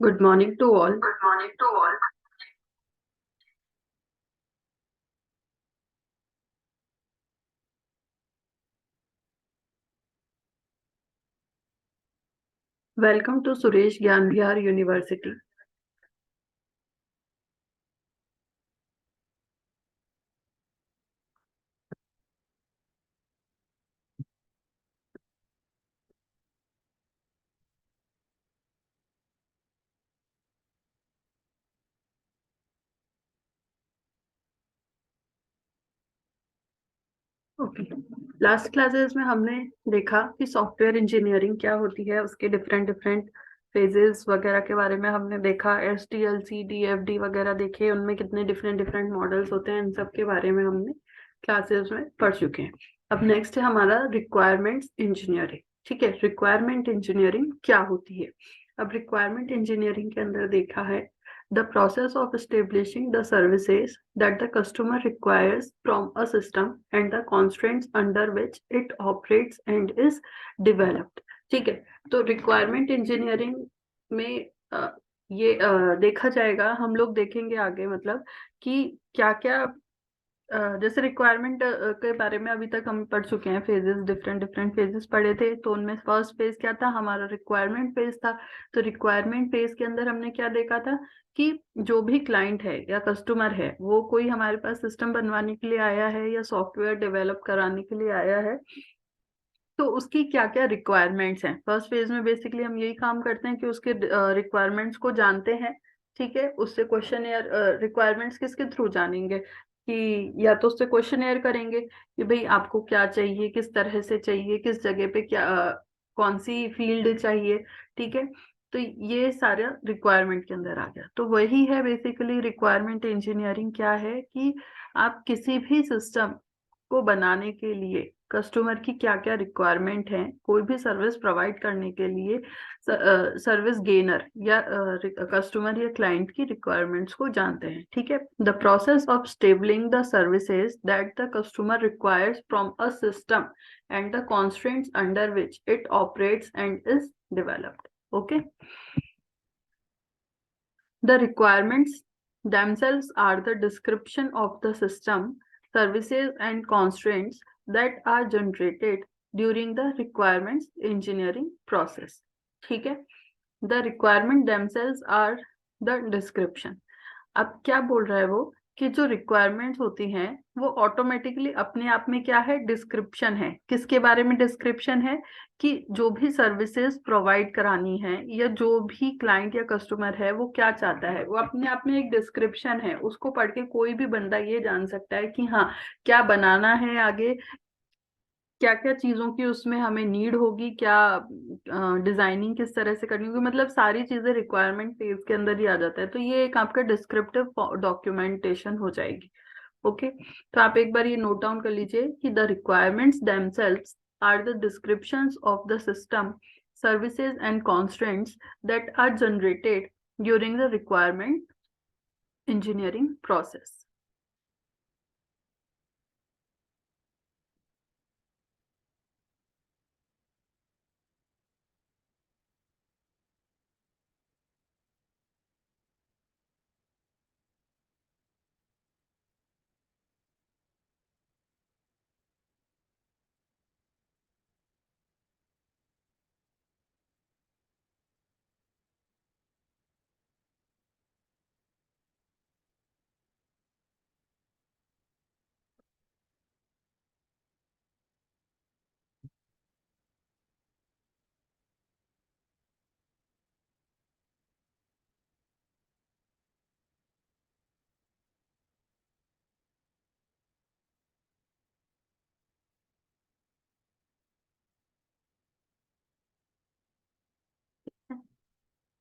Good morning to all. Welcome to Suresh Gyan Vihar University. Okay, last classes में हमने देखा कि software engineering क्या होती है, उसके डिफरेंट डिफरेंट फेजेस वगैरह के बारे में हमने देखा। SDLC DFD वगैरह देखे, उनमें कितने डिफरेंट डिफरेंट मॉडल्स होते हैं, इन सब के बारे में हमने क्लासेस में पढ़ चुके हैं। अब नेक्स्ट है हमारा रिक्वायरमेंट्स इंजीनियरिंग। ठीक है, रिक्वायरमेंट इंजीनियरिंग क्या होती है। अब रिक्वायरमेंट इंजीनियरिंग के अंदर देखा है the process of establishing the services that the customer requires from a system and the constraints under which it operates and is developed। ठीक है, तो रिक्वायरमेंट इंजीनियरिंग में ये देखा जाएगा, हम लोग देखेंगे आगे, मतलब कि क्या क्या जैसे रिक्वायरमेंट के बारे में अभी तक हम पढ़ चुके हैं, फेजेस, डिफरेंट डिफरेंट फेजेस पढ़े थे। तो उनमें फर्स्ट फेज क्या था, हमारा रिक्वायरमेंट फेज था। तो रिक्वायरमेंट फेज के अंदर हमने क्या देखा था कि जो भी क्लाइंट है या कस्टमर है, वो कोई हमारे पास सिस्टम बनवाने के लिए आया है या सॉफ्टवेयर डेवलप कराने के लिए आया है, तो उसकी क्या क्या रिक्वायरमेंट्स हैं। फर्स्ट फेज में बेसिकली हम यही काम करते हैं कि उसके रिक्वायरमेंट्स को जानते हैं। ठीक है, उससे क्वेश्चन एयर, रिक्वायरमेंट्स किसके थ्रू जानेंगे कि या तो उससे क्वेश्चन एयर करेंगे कि भाई आपको क्या चाहिए, किस तरह से चाहिए, किस जगह पे क्या, कौन सी फील्ड चाहिए। ठीक है, तो ये सारा रिक्वायरमेंट के अंदर आ गया। तो वही है बेसिकली रिक्वायरमेंट इंजीनियरिंग क्या है कि आप किसी भी सिस्टम को बनाने के लिए कस्टमर की क्या क्या रिक्वायरमेंट है, कोई भी सर्विस प्रोवाइड करने के लिए सर्विस गेनर या कस्टमर या क्लाइंट की रिक्वायरमेंट्स को जानते हैं। ठीक है, the process of स्टेबलिंग the services that the customer requires from a system and the constraints under which it operates and is developed. Okay, the requirements themselves are the description of the system, services, and constraints that are generated during the requirements engineering process। ठीक है, the requirement themselves are the description। अब क्या बोल रहा है वो कि जो रिक्वायरमेंट्स होती हैं वो ऑटोमेटिकली अपने आप में क्या है, डिस्क्रिप्शन है। किसके बारे में डिस्क्रिप्शन है कि जो भी सर्विसेज प्रोवाइड करानी है या जो भी क्लाइंट या कस्टमर है वो क्या चाहता है, वो अपने आप में एक डिस्क्रिप्शन है। उसको पढ़ के कोई भी बंदा ये जान सकता है कि हाँ, क्या बनाना है आगे, क्या क्या चीजों की उसमें हमें नीड होगी, क्या डिजाइनिंग किस तरह से करनी होगी, मतलब सारी चीजें रिक्वायरमेंट फेज के अंदर ही आ जाता है। तो ये एक आपका डिस्क्रिप्टिव डॉक्यूमेंटेशन हो जाएगी। ओके, तो आप एक बार ये नोट डाउन कर लीजिए कि the requirements themselves are the descriptions of the system, services and constraints that are generated during the requirement engineering process.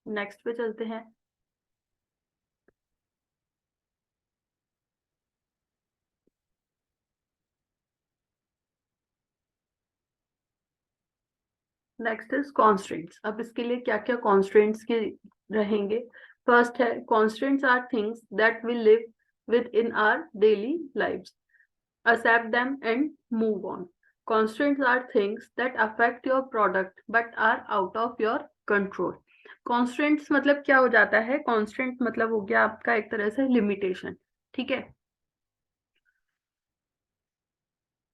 Next पे चलते हैं। Next is constraints. अब इसके लिए क्या क्या कॉन्स्ट्रेंट्स के रहेंगे। फर्स्ट है, constraints are things that will live with in our daily lives, accept them and move on। Constraints are things that affect your product but are out of your control. Constraints मतलब क्या हो जाता है? Constraint मतलब हो गया आपका एक तरह से लिमिटेशन, ठीक है।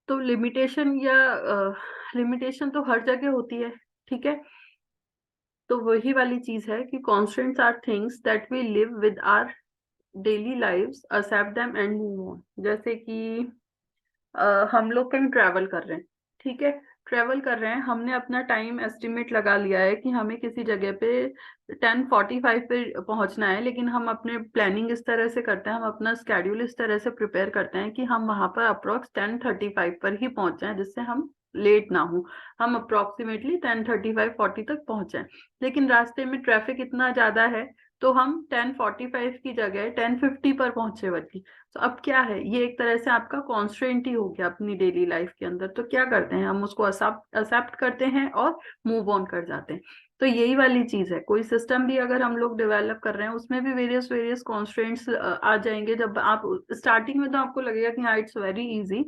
तो लिमिटेशन या लिमिटेशन तो हर जगह होती है, ठीक है। तो वही वाली चीज है कि constraints are things that we live with our daily lives, accept them and move on। जैसे कि हम लोग कहीं ट्रैवल कर रहे हैं, ठीक है। ट्रैवल कर रहे हैं, हमने अपना टाइम एस्टिमेट लगा लिया है कि हमें किसी जगह पे 10:45 पे पहुंचना है, लेकिन हम अपने प्लानिंग इस तरह से करते हैं, हम अपना स्केड्यूल इस तरह से प्रिपेयर करते हैं कि हम वहां पर अप्रोक्स 10:35 पर ही पहुंच जाएं, जिससे हम लेट ना हो। हम अप्रोक्सीमेटली 10:35-40 तक पहुंचे, लेकिन रास्ते में ट्रैफिक इतना ज्यादा है तो हम 10:45 की जगह 10:50 पर पहुंचे बल्कि। तो अब क्या है, ये एक तरह से आपका कॉन्स्ट्रेंट ही हो गया अपनी डेली लाइफ के अंदर। तो क्या करते हैं, हम उसको एक्सेप्ट करते हैं और मूव ऑन कर जाते हैं। तो यही वाली चीज है, कोई सिस्टम भी अगर हम लोग डेवलप कर रहे हैं उसमें भी वेरियस वेरियस कॉन्स्ट्रेंट्स आ जाएंगे। जब आप स्टार्टिंग में तो आपको लगेगा कि हाँ it's very easy,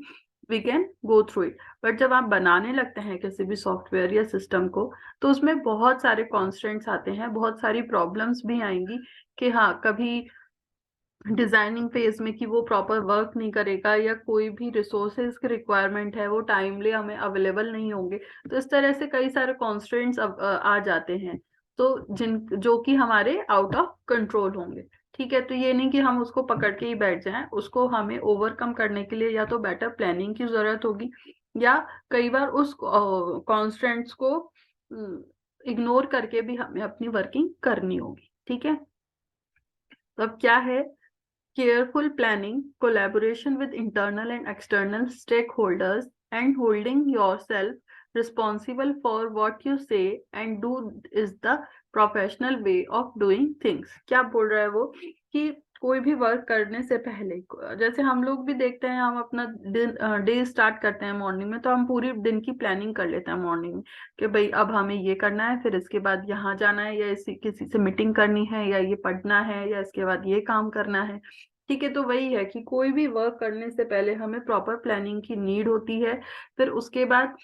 we can go through it, but जब आप बनाने लगते हैं किसी भी सॉफ्टवेयर या सिस्टम को तो उसमें बहुत सारे कॉन्स्ट्रेंट्स आते हैं, बहुत सारी प्रॉब्लम्स भी आएंगी कि हाँ कभी डिजाइनिंग फेज में कि वो प्रॉपर वर्क नहीं करेगा, या कोई भी रिसोर्सेज की रिक्वायरमेंट है वो टाइमली हमें अवेलेबल नहीं होंगे। तो इस तरह से कई सारे कॉन्स्ट्रेंट्स आ जाते हैं, तो जिन जो कि हमारे आउट ऑफ कंट्रोल होंगे, ठीक है। तो ये नहीं कि हम उसको पकड़ के ही बैठ जाएं, उसको हमें ओवरकम करने के लिए या तो बेटर प्लानिंग की जरूरत होगी, या कई बार उस कॉन्स्ट्रेंट्स को इग्नोर करके भी हमें अपनी वर्किंग करनी होगी, ठीक है। तो अब क्या है, careful planning, collaboration with internal and external stakeholders, and holding yourself responsible for what you say and do is the professional way of doing things। क्या बोल रहा है वो कि कोई भी वर्क करने से पहले, जैसे हम लोग भी देखते हैं, हम अपना डे स्टार्ट करते हैं मॉर्निंग में, तो हम पूरी दिन की प्लानिंग कर लेते हैं मॉर्निंग में कि भाई अब हमें ये करना है, फिर इसके बाद यहाँ जाना है, या इसी किसी से मीटिंग करनी है, या ये पढ़ना है, या इसके बाद ये काम करना है, ठीक है। तो वही है कि कोई भी वर्क करने से पहले हमें प्रॉपर प्लानिंग की नीड होती है। फिर उसके बाद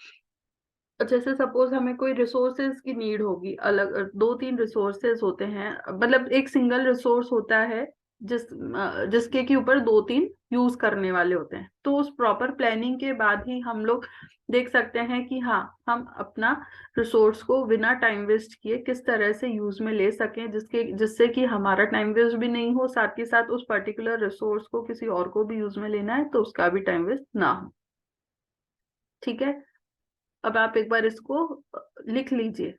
जैसे सपोज हमें कोई रिसोर्सेज की नीड होगी, अलग दो तीन रिसोर्सेज होते हैं, मतलब एक सिंगल रिसोर्स होता है जिसके के ऊपर दो तीन यूज करने वाले होते हैं। तो उस प्रॉपर प्लानिंग के बाद ही हम लोग देख सकते हैं कि हाँ हम अपना रिसोर्स को बिना टाइम वेस्ट किए किस तरह से यूज में ले सकें, जिससे कि हमारा टाइम वेस्ट भी नहीं हो, साथ ही साथ उस पर्टिकुलर रिसोर्स को किसी और को भी यूज में लेना है तो उसका भी टाइम वेस्ट ना हो, ठीक है। अब आप एक बार इसको लिख लीजिए।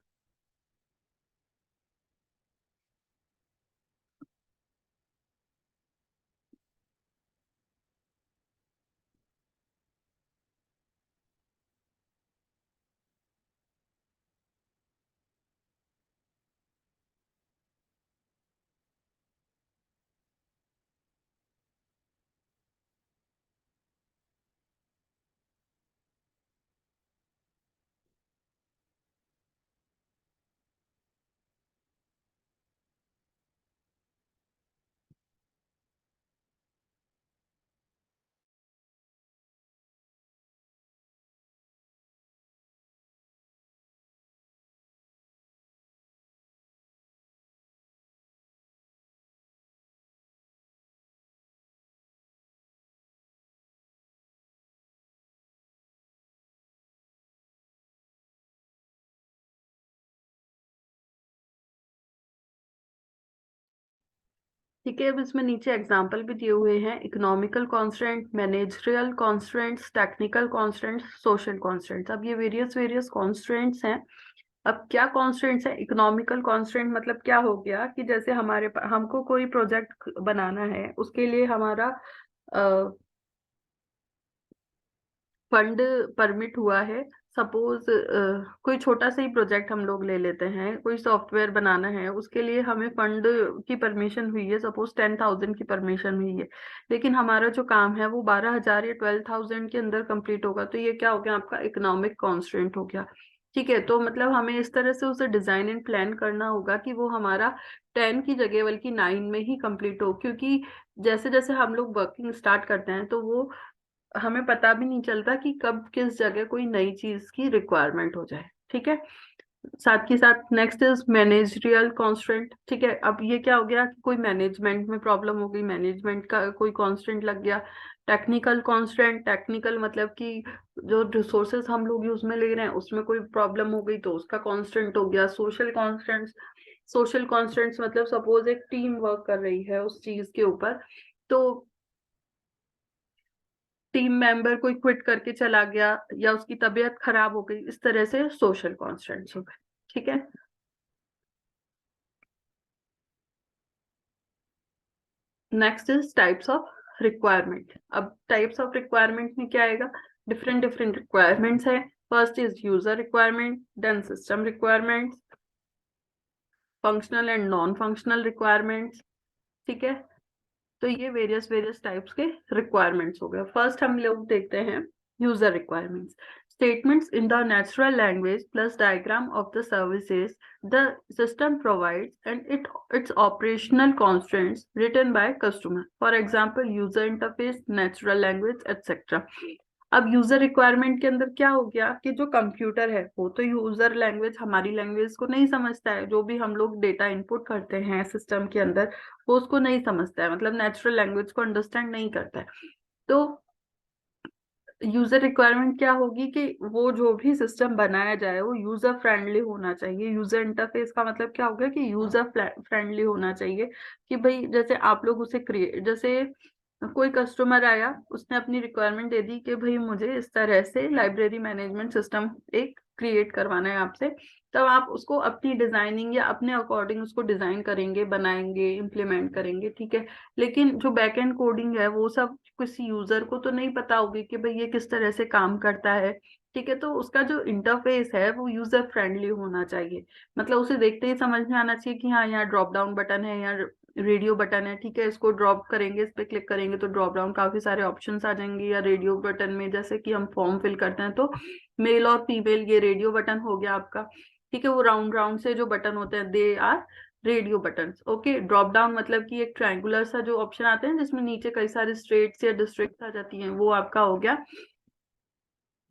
ठीक है, अब इसमें नीचे एग्जाम्पल भी दिए हुए हैं, economical constant, managerial constants, technical constants, social constants. अब ये वेरियस वेरियस कॉन्स्टेंट्स हैं। अब क्या कॉन्स्टेंट्स है, इकोनॉमिकल कॉन्स्टेंट मतलब क्या हो गया कि जैसे हमको कोई प्रोजेक्ट बनाना है, उसके लिए हमारा फंड परमिट हुआ है। सपोज कोई छोटा सा ही प्रोजेक्ट हम लोग ले लेते हैं, कोई सॉफ्टवेयर बनाना है, उसके लिए हमें फंड की परमिशन हुई है, सपोज 10,000 की परमिशन हुई है, लेकिन हमारा जो काम है वो 12,000 या 12,000 के अंदर कंप्लीट होगा। तो ये क्या हो गया, आपका इकोनॉमिक कॉन्स्ट्रेंट हो गया, ठीक है। तो मतलब हमें इस तरह से उसे डिजाइन एंड प्लान करना होगा कि वो हमारा 10 की जगह बल्कि 9 में ही कंप्लीट हो, क्योंकि जैसे जैसे हम लोग वर्किंग स्टार्ट करते हैं तो वो हमें पता भी नहीं चलता कि कब किस जगह कोई नई चीज की रिक्वायरमेंट हो जाए। ठीक है, साथ ही साथ नेक्स्ट इज मैनेजरियल कॉन्स्टेंट। ठीक है, अब ये क्या हो गया कि कोई मैनेजमेंट में प्रॉब्लम हो गई, मैनेजमेंट का कोई कॉन्स्टेंट लग गया। टेक्निकल कॉन्स्टेंट, टेक्निकल मतलब कि जो रिसोर्सेज हम लोग यूज में ले रहे हैं उसमें कोई प्रॉब्लम हो गई तो उसका कॉन्स्टेंट हो गया। सोशल कॉन्स्टेंट्स, सोशल कॉन्स्टेंट्स मतलब सपोज एक टीम वर्क कर रही है उस चीज के ऊपर, तो टीम मेंबर कोई क्विट करके चला गया या उसकी तबीयत खराब हो गई, इस तरह से सोशल कॉन्स्टेंट्स हो गए। ठीक है, next is types of requirement. अब टाइप्स ऑफ रिक्वायरमेंट में क्या आएगा, डिफरेंट डिफरेंट रिक्वायरमेंट्स है। First is user requirement, then system requirements, functional and non functional requirements. ठीक है, तो ये वेरियस वेरियस टाइप्स के रिक्वायरमेंट्स हो गए। फर्स्ट हम लोग देखते हैं user requirements. Statements in the natural language plus diagram of the services the system provides and its operational constants written by customer, for example user interface, natural language etcetera. अब user requirement के अंदर क्या हो गया कि जो computer है वो तो यूजर लैंग्वेज, हमारी लैंग्वेज को नहीं समझता है। जो भी हम लोग डेटा इनपुट करते हैं सिस्टम के अंदर वो उसको नहीं समझता है, मतलब नेचुरल लैंग्वेज को अंडरस्टैंड नहीं करता है। तो यूजर रिक्वायरमेंट क्या होगी कि वो जो भी सिस्टम बनाया जाए वो यूजर फ्रेंडली होना चाहिए। यूजर इंटरफेस का मतलब क्या होगा कि यूजर फ्रेंडली होना चाहिए, कि भाई जैसे आप लोग उसे क्रिएट, जैसे कोई कस्टमर आया उसने अपनी रिक्वायरमेंट दे दी कि भाई मुझे इस तरह से लाइब्रेरी मैनेजमेंट सिस्टम एक क्रिएट करवाना है आपसे, तब आप उसको अपनी डिजाइनिंग या अपने अकॉर्डिंग उसको डिजाइन करेंगे, बनाएंगे, इम्प्लीमेंट करेंगे। ठीक है, लेकिन जो बैक एंड कोडिंग है वो सब किसी यूजर को तो नहीं पता होगी कि भाई ये किस तरह से काम करता है। ठीक है, तो उसका जो इंटरफेस है वो यूजर फ्रेंडली होना चाहिए, मतलब उसे देखते ही समझ में आना चाहिए कि हाँ यहाँ ड्रॉप डाउन बटन है, यहाँ रेडियो बटन है। ठीक है, इसको ड्रॉप करेंगे, इस पे क्लिक करेंगे तो ड्रॉप डाउन काफी सारे ऑप्शंस आ जाएंगे। या रेडियो बटन में जैसे कि हम फॉर्म फिल करते हैं तो मेल और फीमेल, ये रेडियो बटन हो गया आपका। ठीक है, वो राउंड राउंड से जो बटन होते हैं they are radio button. Okay, drop down मतलब कि एक ट्रायंगुलर सा जो ऑप्शन आते हैं जिसमें नीचे कई सारे स्टेट्स या डिस्ट्रिक्ट आ जाती हैं, वो आपका हो गया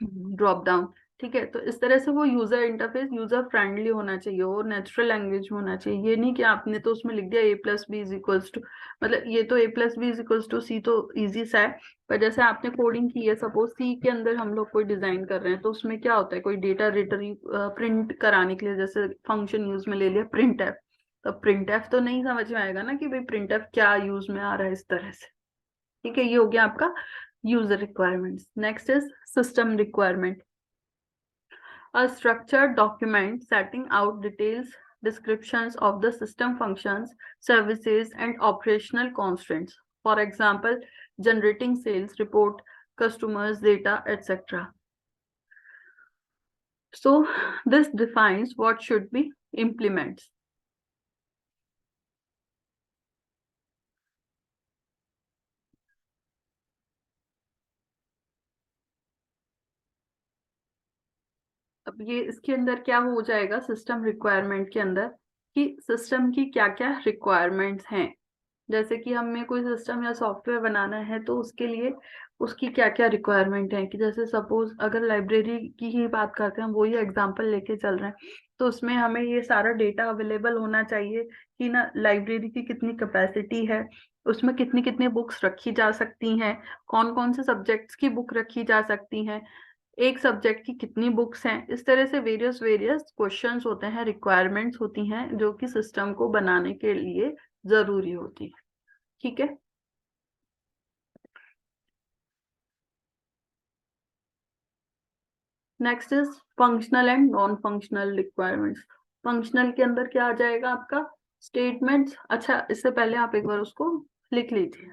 ड्रॉप डाउन। ठीक है, तो इस तरह से वो यूजर इंटरफेस यूजर फ्रेंडली होना चाहिए और नेचुरल लैंग्वेज में होना चाहिए। ये नहीं कि आपने तो उसमें लिख दिया A+B इज इक्वल्स टू, मतलब ये तो A+B is equals to C तो इजी सा है, पर जैसे आपने कोडिंग की है, सपोज C के अंदर हम लोग कोई डिजाइन कर रहे हैं तो उसमें क्या होता है, कोई डेटा रिट्रीव प्रिंट कराने के लिए जैसे फंक्शन यूज में ले लिया प्रिंट एफ, तो प्रिंट एफ तो नहीं समझ में आएगा ना कि भाई प्रिंट एफ क्या यूज में आ रहा है इस तरह से। ठीक है, ये हो गया आपका user requirements. Next is system requirement, a structured document setting out details, descriptions of the system functions, services, and operational constraints. For example, generating sales report, customers data, etc. So this defines what should be implemented. अब ये इसके अंदर क्या हो जाएगा system requirement के अंदर, कि सिस्टम की क्या क्या रिक्वायरमेंट्स हैं। जैसे कि हमें कोई सिस्टम या सॉफ्टवेयर बनाना है तो उसके लिए उसकी क्या क्या रिक्वायरमेंट है, कि जैसे सपोज अगर लाइब्रेरी की ही बात करते हैं, वो ही एग्जांपल लेके चल रहे हैं, तो उसमें हमें ये सारा डेटा अवेलेबल होना चाहिए कि ना लाइब्रेरी की कितनी कैपेसिटी है, उसमें कितनी कितनी बुक्स रखी जा सकती हैं, कौन कौन से सब्जेक्ट्स की बुक रखी जा सकती हैं, एक सब्जेक्ट की कितनी बुक्स हैं। इस तरह से वेरियस वेरियस क्वेश्चंस होते हैं, रिक्वायरमेंट्स होती हैं जो कि सिस्टम को बनाने के लिए जरूरी होती है। ठीक है, next is functional and non functional requirements. Functional के अंदर क्या आ जाएगा आपका स्टेटमेंट्स। अच्छा, इससे पहले आप एक बार उसको लिख लीजिए।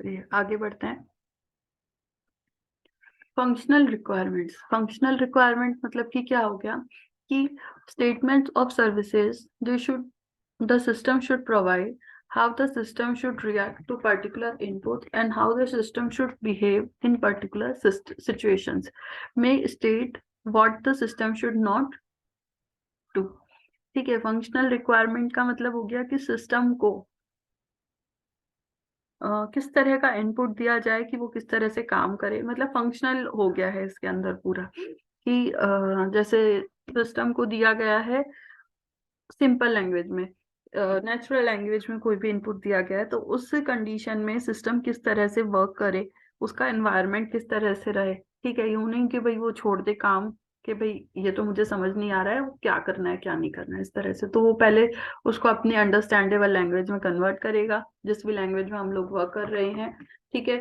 चलिए आगे बढ़ते हैं। फंक्शनल रिक्वायरमेंट मतलब कि क्या हो गया कि statement of services they should the system should provide, how the system should react to particular input and how the system should behave in particular situations, may state what the system should not do। ठीक है, functional requirement का मतलब हो गया कि system को किस तरह का इनपुट दिया जाए कि वो किस तरह से काम करे, मतलब फंक्शनल हो गया है इसके अंदर पूरा कि जैसे सिस्टम को दिया गया है सिंपल लैंग्वेज में, नेचुरल लैंग्वेज में कोई भी इनपुट दिया गया है तो उस कंडीशन में सिस्टम किस तरह से वर्क करे, उसका एनवायरनमेंट किस तरह से रहे। ठीक है, यूं नहीं कि भाई वो छोड़ दे काम कि भाई ये तो मुझे समझ नहीं आ रहा है वो क्या करना है क्या नहीं करना है, इस तरह से तो वो पहले उसको अपनी अंडरस्टैंडेबल लैंग्वेज में कन्वर्ट करेगा, जिस भी लैंग्वेज में हम लोग वर्क कर रहे हैं। ठीक है,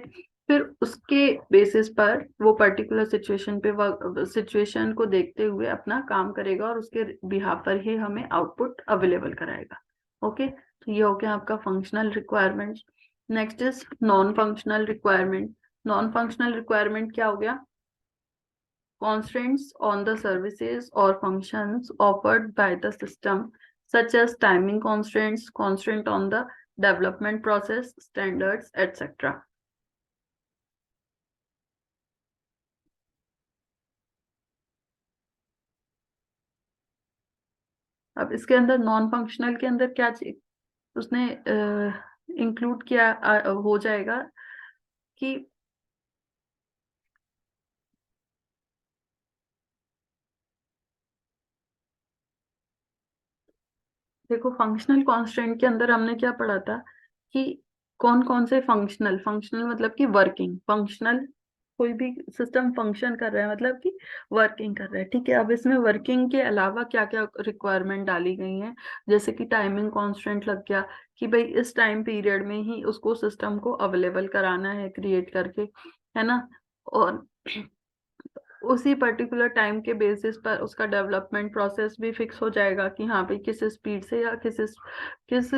फिर उसके बेसिस पर वो पर्टिकुलर सिचुएशन पे सिचुएशन को देखते हुए अपना काम करेगा और उसके बिहाफ पर ही हमें आउटपुट अवेलेबल कराएगा। ओके, तो ये हो गया आपका functional requirement. Next is non functional requirement. Non functional requirement क्या हो गया? constraints on the services or functions offered by the system, such as timing constraints, constraint on the development process, standards, etc. अब इसके अंदर non functional के अंदर क्या चीज उसने इंक्लूड किया हो जाएगा कि देखो फंक्शनल कॉन्स्टेंट के अंदर हमने क्या पढ़ा था कि कौन कौन से फंक्शनल, फंक्शनल मतलब कि वर्किंग, फंक्शनल कोई भी सिस्टम फंक्शन कर रहा है मतलब कि वर्किंग कर रहा है। ठीक है, अब इसमें वर्किंग के अलावा क्या क्या रिक्वायरमेंट डाली गई हैं, जैसे कि टाइमिंग कॉन्स्टेंट लग गया कि भाई इस टाइम पीरियड में ही उसको सिस्टम को अवेलेबल कराना है क्रिएट करके, है ना, और उसी पर्टिकुलर टाइम के बेसिस पर उसका डेवलपमेंट प्रोसेस भी फिक्स हो जाएगा कि हाँ भाई किस स्पीड से या किस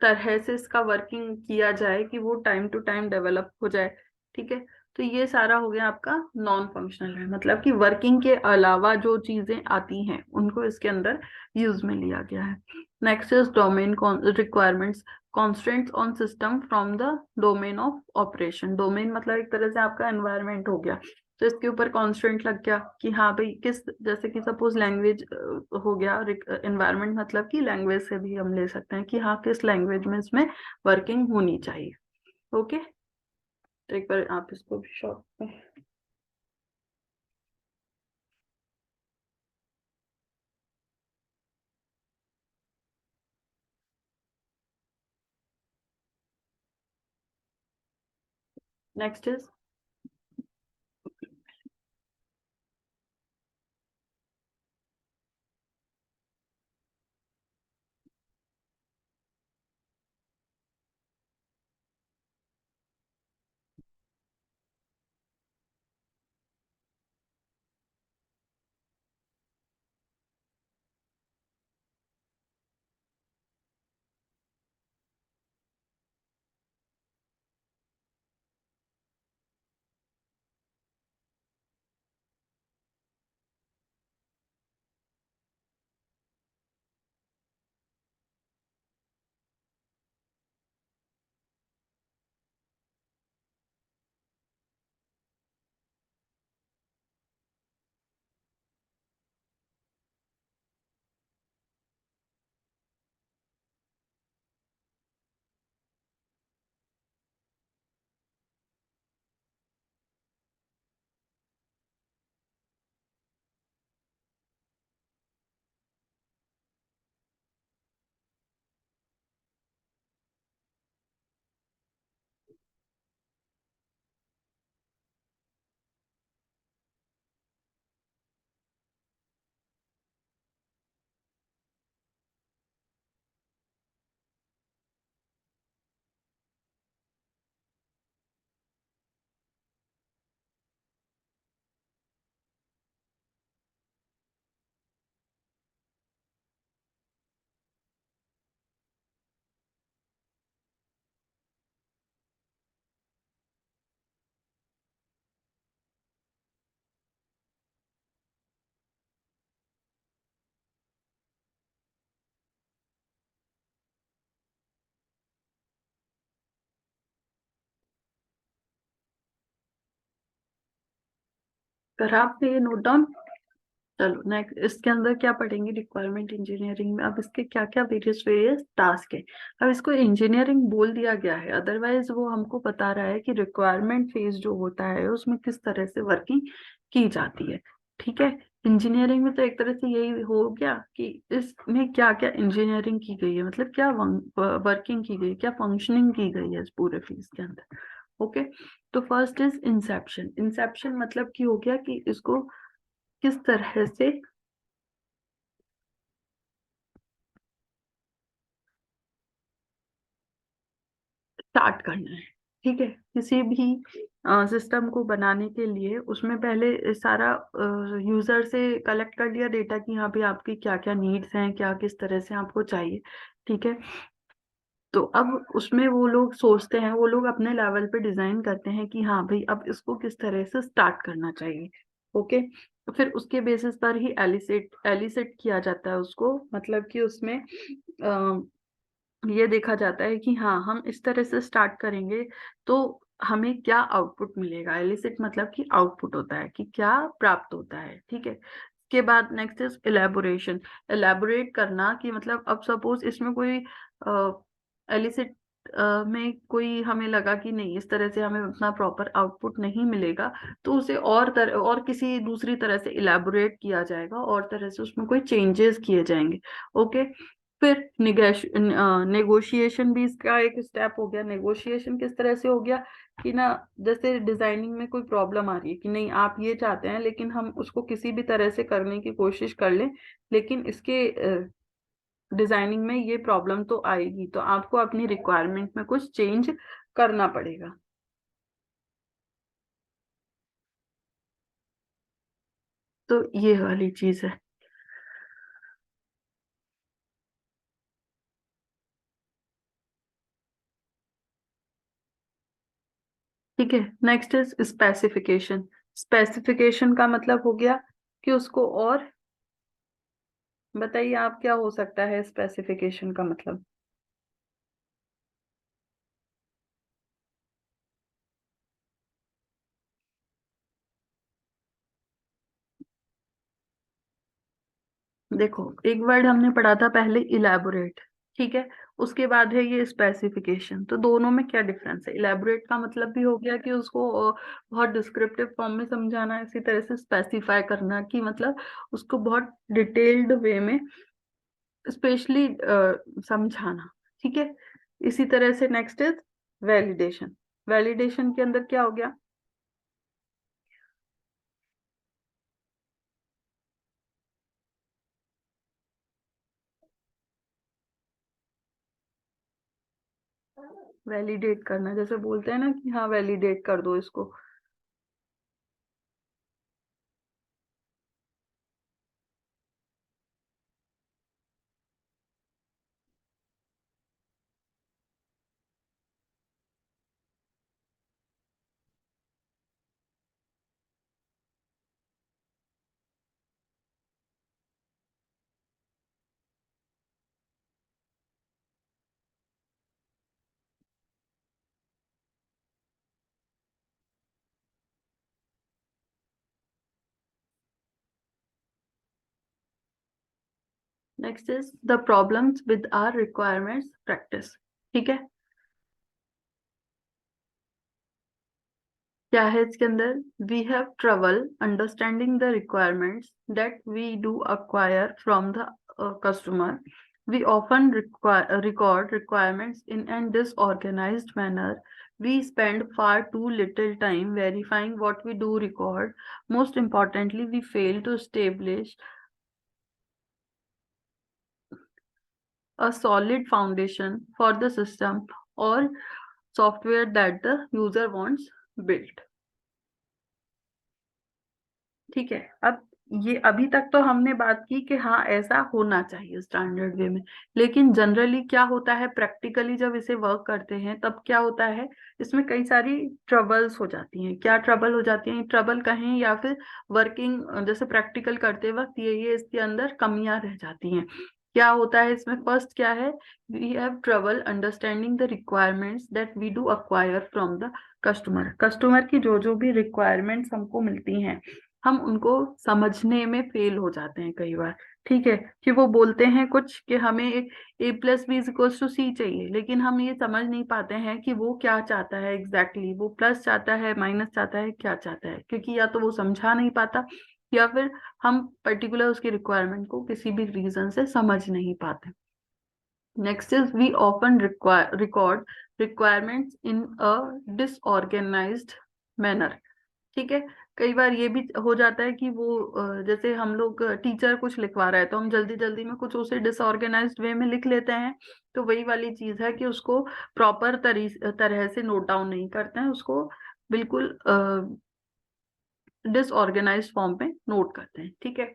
तरह से इसका वर्किंग किया जाए कि वो टाइम टू टाइम डेवलप हो जाए। ठीक है, तो ये सारा हो गया आपका नॉन फंक्शनल है, मतलब कि वर्किंग के अलावा जो चीजें आती हैं उनको इसके अंदर यूज में लिया गया है। Next is domain requirements, constants on system from the domain of operation. Domain मतलब एक तरह से आपका एनवायरनमेंट हो गया, तो इसके ऊपर कॉन्स्टेंट लग गया कि हाँ भाई किस, जैसे कि सपोज लैंग्वेज हो गया, एनवायरनमेंट मतलब कि लैंग्वेज से भी हम ले सकते हैं कि हाँ किस लैंग्वेज में इसमें वर्किंग होनी चाहिए। ओके, तो एक बार आप इसको भी शॉर्ट में। नेक्स्ट इज करा आपने ये नोट डाउन? चलो नेक्स्ट, इसके अंदर क्या पढ़ेंगे रिक्वायरमेंट इंजीनियरिंग में? अब इसके क्या क्या वेरियस वेरियस टास्क है। अब इसको इंजीनियरिंग बोल दिया गया है, अदरवाइज वो हमको बता रहा है कि रिक्वायरमेंट फेज जो होता है उसमें किस तरह से वर्किंग की जाती है। ठीक है, इंजीनियरिंग में तो एक तरह से यही हो गया कि इसमें क्या क्या इंजीनियरिंग की गई है, मतलब क्या वर्किंग की गई, क्या फंक्शनिंग की गई है इस पूरे फेज के अंदर। ओके, तो फर्स्ट इज इंसेप्शन। इंसेप्शन मतलब कि हो गया कि इसको किस तरह से स्टार्ट करना है। ठीक है, किसी भी सिस्टम को बनाने के लिए उसमें पहले सारा यूजर से कलेक्ट कर लिया डेटा कि हाँ भाई आपकी क्या क्या नीड्स हैं, क्या किस तरह से आपको चाहिए। ठीक है, तो अब उसमें वो लोग सोचते हैं, वो लोग अपने लेवल पे डिजाइन करते हैं कि हाँ भाई अब इसको किस तरह से स्टार्ट करना चाहिए। ओके, तो फिर उसके बेसिस पर ही एलिसेट एलिसेट किया जाता है उसको, मतलब कि उसमें ये देखा जाता है कि हाँ हम इस तरह से स्टार्ट करेंगे तो हमें क्या आउटपुट मिलेगा। एलिसिट मतलब कि आउटपुट होता है कि क्या प्राप्त होता है। ठीक है, इसके बाद नेक्स्ट इज इलेबोरेशन। इलेबोरेट करना कि मतलब अब सपोज इसमें कोई एलिसिट में कोई हमें लगा कि नहीं इस तरह से हमें उतना प्रॉपर आउटपुट नहीं मिलेगा, तो उसे और किसी दूसरी तरह से इलेबोरेट किया जाएगा और तरह से उसमें कोई चेंजेस किए जाएंगे। ओके, फिर नेगोशिएशन भी इसका एक स्टेप हो गया। नेगोशिएशन किस तरह से हो गया कि ना, जैसे डिजाइनिंग में कोई प्रॉब्लम आ रही है कि नहीं आप ये चाहते हैं लेकिन हम उसको किसी भी तरह से करने की कोशिश कर लें, लेकिन इसके डिजाइनिंग में ये प्रॉब्लम तो आएगी, तो आपको अपनी रिक्वायरमेंट में कुछ चेंज करना पड़ेगा। तो ये वाली चीज है। ठीक है, नेक्स्ट इज स्पेसिफिकेशन। स्पेसिफिकेशन का मतलब हो गया कि उसको और बताइए आप क्या हो सकता है स्पेसिफिकेशन का मतलब। देखो एक वर्ड हमने पढ़ा था पहले इलेबोरेट, ठीक है, उसके बाद है ये स्पेसिफिकेशन। तो दोनों में क्या डिफरेंस है? इलेबोरेट का मतलब भी हो गया कि उसको बहुत डिस्क्रिप्टिव फॉर्म में समझाना, इसी तरह से स्पेसिफाई करना कि मतलब उसको बहुत डिटेल्ड वे में स्पेशली समझाना। ठीक है, इसी तरह से नेक्स्ट इज वैलिडेशन। वैलिडेशन के अंदर क्या हो गया? वैलिडेट करना, जैसे बोलते हैं ना कि हाँ वैलिडेट कर दो इसको। Next is the problems with our requirements practice. ठीक है, क्या है इसके अंदर? We have trouble understanding the requirements that we do acquire from the customer. We often record requirements in an disorganized manner. We spend far too little time verifying what we do record. Most importantly, we fail to establish a solid foundation for the system or software that the user wants built. ठीक है, अब ये अभी तक तो हमने बात की कि हाँ ऐसा होना चाहिए स्टैंडर्ड वे में, लेकिन जनरली क्या होता है प्रैक्टिकली जब इसे वर्क करते हैं तब क्या होता है, इसमें कई सारी ट्रबल्स हो जाती हैं। क्या ट्रबल हो जाती हैं? ट्रबल कहें या फिर वर्किंग जैसे प्रैक्टिकल करते वक्त ये इसके अंदर कमियां रह जाती हैं। क्या होता है इसमें? फर्स्ट क्या है? We have trouble understanding the requirements that we do acquire from the customer. Customer की जो जो भी रिक्वायरमेंट्स हमको मिलती हैं हम उनको समझने में फेल हो जाते हैं कई बार। ठीक है, कि वो बोलते हैं कुछ कि हमें A+B=C चाहिए, लेकिन हम ये समझ नहीं पाते हैं कि वो क्या चाहता है एग्जैक्टली, वो प्लस चाहता है, माइनस चाहता है, क्या चाहता है, क्योंकि या तो वो समझा नहीं पाता या फिर हम पर्टिकुलर उसकी रिक्वायरमेंट को किसी भी रीजन से समझ नहीं पाते। Next is we often record requirements in a disorganised manner. ठीक है, कई बार ये भी हो जाता है कि वो जैसे हम लोग टीचर कुछ लिखवा रहा है तो हम जल्दी जल्दी में कुछ उसे डिसऑर्गेनाइज्ड वे में लिख लेते हैं। तो वही वाली चीज है कि उसको प्रॉपर तरह से नोट डाउन नहीं करते हैं, उसको बिल्कुल डिसऑर्गेनाइज्ड फॉर्म में नोट करते हैं। ठीक है,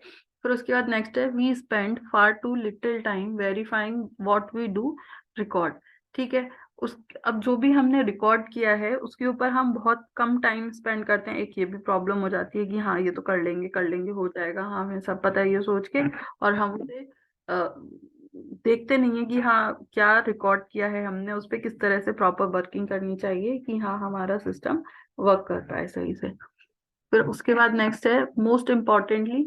फिर उसके बाद नेक्स्ट है we spend far too little time verifying what we do record. ठीक है, उस अब जो भी हमने रिकॉर्ड किया है उसके ऊपर हम बहुत कम टाइम स्पेंड करते हैं। एक ये भी प्रॉब्लम हो जाती है कि हाँ ये तो कर लेंगे हो जाएगा, हाँ हमें सब पता है ये सोच के, और हम उसे देखते नहीं है कि हाँ क्या रिकॉर्ड किया है हमने, उस पर किस तरह से प्रॉपर वर्किंग करनी चाहिए कि हाँ हमारा सिस्टम वर्क कर पाए सही से। फिर उसके बाद नेक्स्ट है most importantly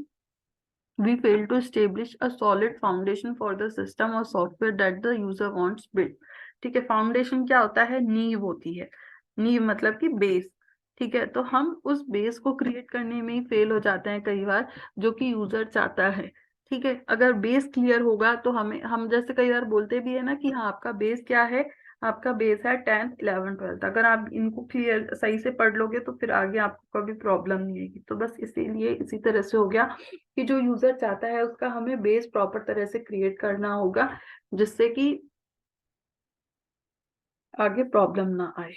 we fail to establish a solid foundation for the system or software that the user wants built। ठीक है, फाउंडेशन क्या होता है, नींव होती है, नींव मतलब कि बेस। ठीक है, तो हम उस बेस को क्रिएट करने में ही फेल हो जाते हैं कई बार, जो कि यूजर चाहता है। ठीक है, अगर बेस क्लियर होगा तो हम जैसे कई बार बोलते भी है ना कि हाँ आपका बेस क्या है, आपका बेस है 10th 11th 12th, अगर आप इनको क्लियर सही से पढ़ लोगे तो फिर आगे आपको कभी प्रॉब्लम नहीं आएगी। तो बस इसीलिए इसी तरह से हो गया कि जो यूजर चाहता है उसका हमें बेस प्रॉपर तरह से क्रिएट करना होगा, जिससे कि आगे प्रॉब्लम ना आए।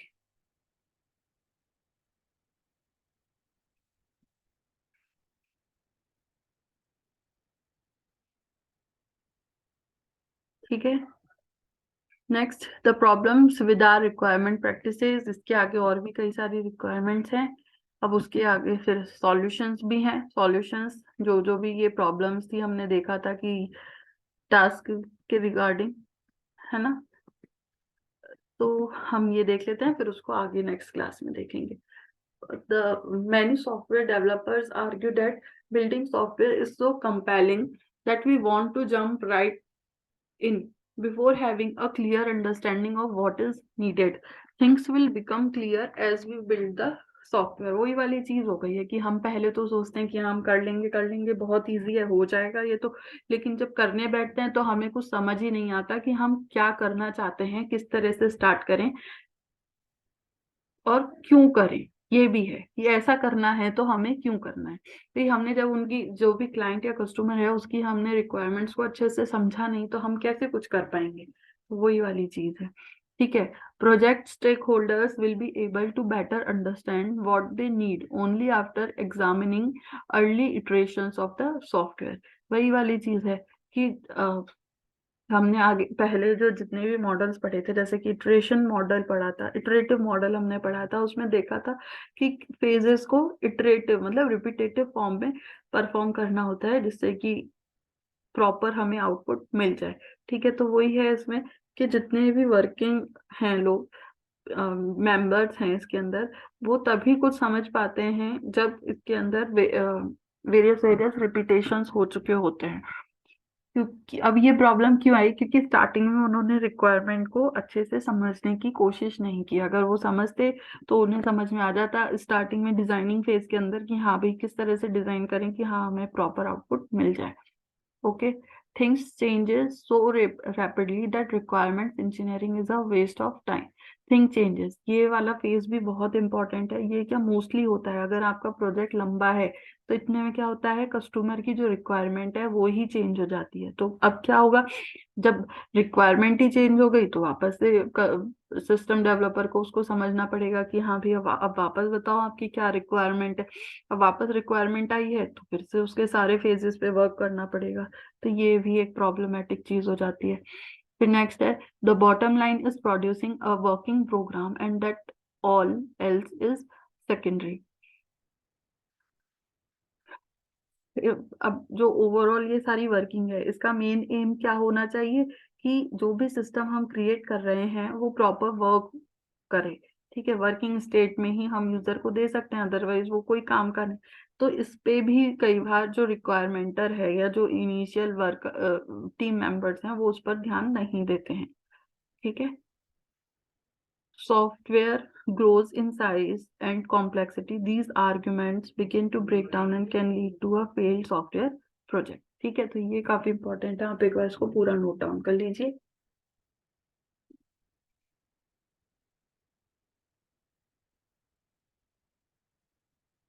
ठीक है, next the problems with our requirement practices. इसके आगे और भी कई सारी रिक्वायरमेंट्स हैं। अब उसके आगे फिर सॉल्यूशंस भी हैं। सॉल्यूशंस जो जो भी ये प्रॉब्लम्स थी हमने देखा था कि टास्क के रिगार्डिंग, है ना, तो हम ये देख लेते हैं फिर उसको आगे नेक्स्ट क्लास में देखेंगे। The many software developers argue that building software is so compelling that we want to jump right in before having a clear understanding of what is needed. Things will become clear as we build the software. वही वाली चीज हो गई है कि हम पहले तो सोचते हैं कि हम कर लेंगे बहुत इजी है हो जाएगा ये तो, लेकिन जब करने बैठते हैं तो हमें कुछ समझ ही नहीं आता कि हम क्या करना चाहते हैं, किस तरह से स्टार्ट करें और क्यों करें। ये भी है कि ऐसा करना है तो हमें क्यों करना है। तो ये हमने जब उनकी जो भी क्लाइंट या कस्टमर है उसकी हमने रिक्वायरमेंट्स को अच्छे से समझा नहीं तो हम कैसे कुछ कर पाएंगे। तो वही वाली चीज है। ठीक है, project stakeholders will be able to better understand what they need only after examining early iterations of the software. वही वाली चीज है कि हमने आगे पहले जो जितने भी मॉडल्स पढ़े थे, जैसे कि इटरेशन मॉडल पढ़ा था, इटरेटिव मॉडल हमने पढ़ा था, उसमें देखा था कि फेजेस को इटरेटिव मतलब रिपीटेटिव फॉर्म में परफॉर्म करना होता है जिससे कि प्रॉपर हमें आउटपुट मिल जाए। ठीक है, तो वही है इसमें कि जितने भी वर्किंग हैं लोग, मेंबर्स हैं इसके अंदर, वो तभी कुछ समझ पाते हैं जब इसके अंदर वेरियस वेरियस रिपीटेशंस हो चुके होते हैं। क्योंकि अब ये प्रॉब्लम क्यों आई, क्योंकि स्टार्टिंग में उन्होंने रिक्वायरमेंट को अच्छे से समझने की कोशिश नहीं की। अगर वो समझते तो उन्हें समझ में आ जाता स्टार्टिंग में डिजाइनिंग फेज के अंदर कि हाँ भाई किस तरह से डिजाइन करें कि हाँ हमें प्रॉपर आउटपुट मिल जाए। Okay, things changes so rapidly that requirement engineering is a waste of time. Thing changes, ये वाला फेज भी बहुत इंपॉर्टेंट है। ये क्या मोस्टली होता है अगर आपका प्रोजेक्ट लंबा है तो इतने में क्या होता है, कस्टमर की जो रिक्वायरमेंट है वो ही चेंज हो जाती है। तो अब क्या होगा, जब रिक्वायरमेंट ही चेंज हो गई तो वापस से सिस्टम डेवलपर को उसको समझना पड़ेगा कि हाँ भैया अब वापस बताओ आपकी क्या रिक्वायरमेंट है। अब वापस रिक्वायरमेंट आई है तो फिर से उसके सारे फेजेस पे वर्क करना पड़ेगा। तो ये भी एक प्रॉब्लमेटिक चीज हो जाती है। फिर नेक्स्ट है the bottom line is producing a working program and that all else is secondary. अब जो ओवरऑल ये सारी वर्किंग है इसका मेन एम क्या होना चाहिए कि जो भी सिस्टम हम क्रिएट कर रहे हैं वो प्रॉपर वर्क करे। ठीक है, वर्किंग स्टेट में ही हम यूजर को दे सकते हैं, अदरवाइज वो कोई काम का नहीं। तो इस पे भी कई बार जो रिक्वायरमेंटर है या जो इनिशियल वर्क टीम मेंबर्स हैं वो उस पर ध्यान नहीं देते हैं। ठीक है। Software grows in size and complexity. These arguments begin to break down and can lead to a failed software project. ठीक है, तो ये काफी इंपॉर्टेंट है, आप एक बार इसको पूरा नोट डाउन कर लीजिए।